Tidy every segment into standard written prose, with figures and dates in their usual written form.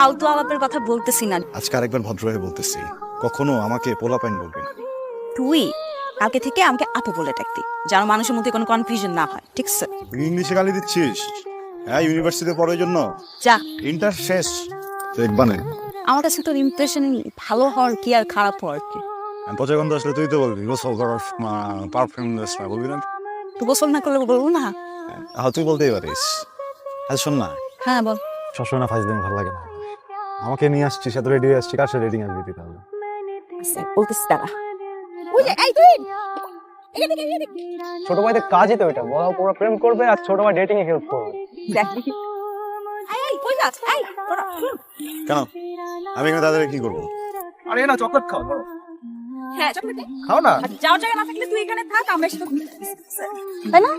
ফালতু আলাপের কথা বলতেছি না। আজকে আরেকবার ভদ্র হয়ে বলতেছি, কখনো আমাকে পোলাপাইন বলবেন না। তুই কালকে থেকে আমাকে আপু বলে ডাকতি, যেন মানুষের মধ্যে কোনো কনফিউশন না হয়, ঠিক আছে? ইংলিশে গালি দিচ্ছিস? হ্যাঁ, ইউনিভার্সিটিতে পড়ার জন্য যা, ইন্টার শেষ দেখবানে। আমার কাছে তোর ইমপ্রেশন ভালো হওয়ার কি আর খারাপ হওয়ার কি? পচা গন্ধ আসলে তুই তো বলবি গোসল করার পারফিউম না বলবি না? তুই গোসল না করলে বলবো না? হ্যাঁ, তুই বলতেই পারিস। আচ্ছা শোন না, হ্যাঁ বল। সবসময় না ফাইজলাম ভালো লাগে না। আমাকে নিয়ে আসছিস, এত রেডি হয়ে আসছি, কার সাথে রেডিং আসবি তাহলে? বলতেছি তারা ওই যে এই তুই ছোট ভাইদের কাজই তো এটা, বড় পুরো প্রেম করবে আর ছোট ভাই ডেটিং এ হেল্প করবে। দেখি এই কই যাস? এই তোরা কেন আমি এখানে তাদের কি করবো? আরে না, চকলেট খাও ধরো। হ্যাঁ চল বেটা, খাও না। যাও জায়গা না থাকলে তুই এখানে থাক, আমরা একসাথে ঘুরতে যাচ্ছি, তাই না?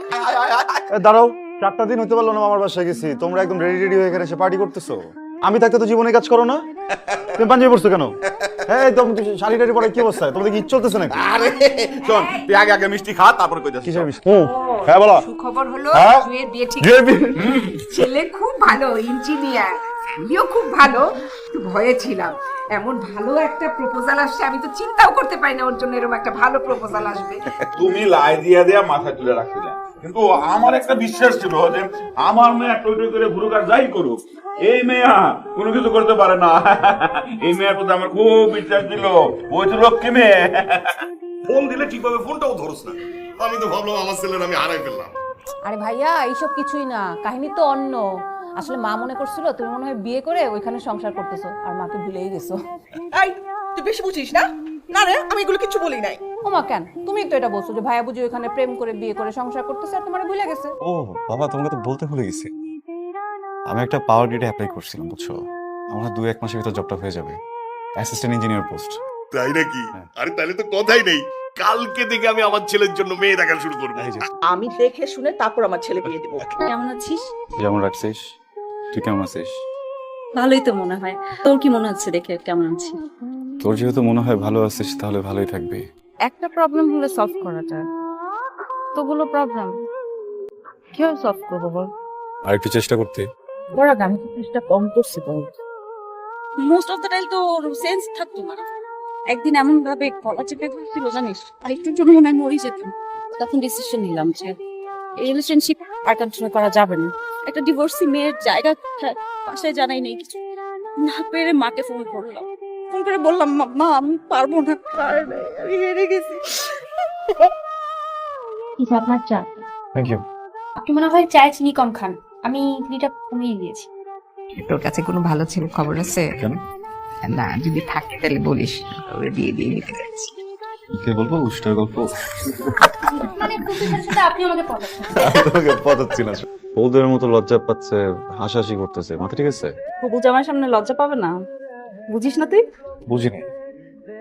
দাঁড়াও, 4টা দিন হতে পারলো না মামার বাসায় গেছি, তোমরা একদম রেডি রেডি হয়ে এখানে এসে পার্টি করতেছো। আমি থাকতে তো জীবনে কাজ করো না। তুমি পাঞ্জাবি পড়ছো কেন? হ্যাঁ একদম শাড়ি টাড়ি পরে কি অবস্থা? তোমাদের কি ইচ্ছে চলতেছে নাকি? আরে শোন, তুই আগে আগে মিষ্টি খা, তারপর কই যাস? কিসের মিষ্টি? হ্যাঁ বলো। খবর হলো হ্যাঁ? জুয়ের বিয়ে ঠিক। জুয়ের বিয়ে? ছেলে খুব ভালো ইঞ্জিনিয়ার, আমিও খুব ভালো, একটু ভয়ে ছিলাম। এমন ভালো একটা প্রপোজাল আসছে, আমি তো চিন্তাও করতে পারি না ওর জন্য এরকম একটা ভালো প্রপোজাল আসবে। তুমি লাই দিয়া দিয়া মাথা তুলে রাখছিলে, কিন্তু আমার একটা বিশ্বাস ছিল যে আমার মেয়ে টই টই করে ঘুরুক আর যাই করুক, এই মেয়া কোনো কিছু করতে পারে না। এই মেয়ের প্রতি আমার খুব বিশ্বাস ছিল, ওই তো লক্ষ্মী মেয়ে। ফোন দিলে ঠিকভাবে ফোনটাও ধরস না। আমি তো ভাবলাম আমার ছেলের আমি হারাই ফেললাম। আরে ভাইয়া, এইসব কিছুই না, কাহিনী তো অন্য। আসলে মা মনে করছিল তুমি মনে হয় বিয়ে করে ওইখানে সংসার করতেছো আর মাকে ভুলেই গেছো। এই তুই বেশি বুঝিস না? না রে, আমি এগুলো কিছু বলি নাই। ও মা, কেন তুমি তো এটা বলছো যে ভাইয়া বুঝি ওইখানে প্রেম করে বিয়ে করে সংসার করতেছে আর তোমার ভুলে গেছে। ও বাবা, তোমাকে তো বলতে ভুলে গেছি, আমি একটা পাওয়ার গ্রিডে অ্যাপ্লাই করছিলাম, বুঝছো? আমার 2-1 মাসের ভিতর জবটা হয়ে যাবে, অ্যাসিস্ট্যান্ট ইঞ্জিনিয়ার পোস্ট। তাই নাকি? আরে তাহলে তো কথাই নেই, কালকে থেকে আমি আমার ছেলের জন্য মেয়ে দেখা শুরু করবো। আমি দেখে শুনে তারপর আমার ছেলে বিয়ে দেবো। কেমন আছিস? যেমন রাখছিস, তুই কেমন আছিস? ভালোই তো মনে হয়। তোর কি মনে হচ্ছে দেখে কেমন আছিস? তোর যেহেতু মনে হয় ভালো আছিস, তাহলে ভালোই থাকবি। একটা প্রবলেম হলে সলভ করা যায়, তোগুলো প্রবলেম কিভাবে সলভ করবো বল? আর একটু চেষ্টা করতে। বড় আমি তো চেষ্টা কম করছি বল। মোস্ট অফ দ্য টাইম তো সেন্স থাকতো না। একদিন এমন ভাবে গলা চেপে ধরছিল জানিস, আরেকটুর জন্য মনে হয় মরে যেতাম। তখন ডিসিশন নিলাম যে এই রিলেশনশিপ আর কন্টিনিউ করা যাবে না। একটা ডিভোর্সি মেয়ের জায়গা কোথায় বাসায় জানাই নেই কিছু, না পেরে মাকে ফোন করলাম। ফোন করে বললাম, মা আমি পারবো না, আমি হেরে গেছি। আপনার চা। Thank you. আপনি মনে হয় চায়ে চিনি কম খান, আমি চিনিটা কমিয়ে দিয়েছি। তোর কাছে কোনো ভালো ছেলে খবর আছে? কেন? না, যদি থাকে তাহলে বলিস, তবে বিয়ে দিয়ে নিতে যাচ্ছি। কে বলবো? উষ্টার গল্প? মানে প্রতিটার সাথে আপনি আমাকে পটাচ্ছেন। তোমাকে পটাচ্ছি না, বৌদের মতো লজ্জা পাচ্ছে, হাসাহাসি করতেছে, মাথা ঠিক আছে? হবু জামার সামনে লজ্জা পাবে না, বুঝিস না তুই? বুঝিনি,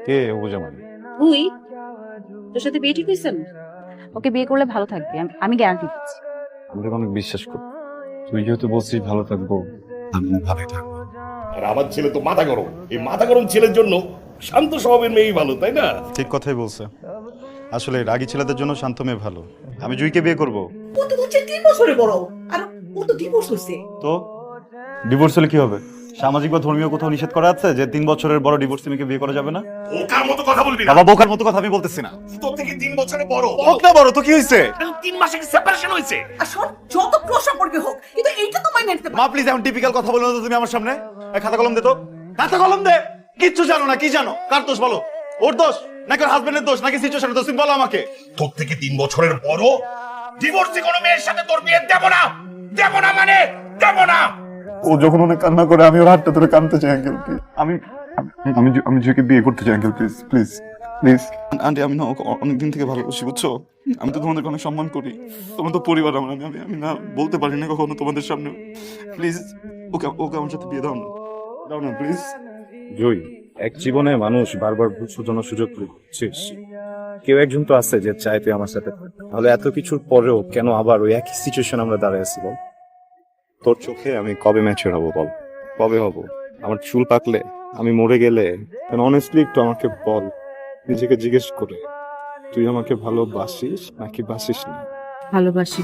কে হবু জামাই? তুই, তোর সাথে বিয়ে ঠিক হয়েছে? ওকে বিয়ে করলে ভালো থাকবি, আমি গ্যারান্টি দিচ্ছি। আমি তোকে অনেক বিশ্বাস করি, তুই যেহেতু বলছিস ভালো থাকবো, আমি ভালোই থাকবো। আর আমার ছেলে তো মাথা গরম, এই মাথা গরম ছেলের জন্য শান্ত স্বভাবের মেয়েই ভালো, তাই না? ঠিক কথাই বলছে, আসলে রাগী ছেলেদের জন্য শান্ত মেয়ে ভালো। আমি জুইকে বিয়ে করব। ও তো হচ্ছে 3 বছরে বড়, আর ও তো ডিভোর্স হয়েছে। তো ডিভোর্স হলে কি হবে? সামাজিক বা ধর্মীয় কোথাও নিষেধ করা আছে যে 3 বছরের বড় ডিভোর্স মেয়েকে বিয়ে করা যাবে না? ওকার মতো কথা বলবি না। বাবা, বোকার মতো কথা আমি বলতেছি না। তোর থেকে 3 বছরে বড়। হোক না বড়, তো কি হয়েছে? 3 মাসে কি সেপারেশন হয়েছে? আর শোন, যত ক্লোজ সম্পর্কে হোক, কিন্তু এইটা তো মাইনে নিতে মা পারবো। প্লিজ, এমন টিপিক্যাল কথা বলো না তো তুমি আমার সামনে। এই খাতা কলম দে তো, খাতা কলম দে। কিচ্ছু জানো না, কি জানো? কার দোষ বলো? ওর দোষ নাকি ওর হাজবেন্ডের দোষ নাকি সিচুয়েশনের দোষ? তুমি বলো আমাকে। তোর থেকে 3 বছরের বড় ডিভোর্সি কোনো মেয়ের সাথে তোর বিয়ে দেব না, দেব না মানে দেব না। ও যখন অনেক কান্না করে, আমি ওর হাতটা ধরে কাঁদতে চাই আঙ্কেল। আমি আমি আমি জুকে বিয়ে করতে চাই uncle, please please please. Aunty, আমি না ওকে অনেকদিন থেকে ভালোবাসি, বুঝছো? আমি তো তোমাদেরকে অনেক সম্মান করি, তোমার তো পরিবার আমার। আমি আমি না বলতে পারি না কখনো তোমাদের সামনে। প্লিজ ওকে ওকে আমার সাথে বিয়ে দাও না, দাও না প্লিজ। জয়, এক জীবনে মানুষ বারবার ভুল শোধরানোর সুযোগ পেয়েছিস। কেউ একজন তো আছে যে চায় তুই আমার সাথে, তাহলে এত কিছুর পরেও কেন আবার ওই একই সিচুয়েশন আমরা দাঁড়ায় আছি বল? তোর চোখে আমি কবে ম্যাচিওর হবো বল? কবে হব? আমার চুল পাকলে, আমি মরে গেলে? অনেস্টলি একটু আমাকে বল, নিজেকে জিজ্ঞেস করে, তুই আমাকে ভালোবাসিস নাকি বাসিস না? ভালোবাসি।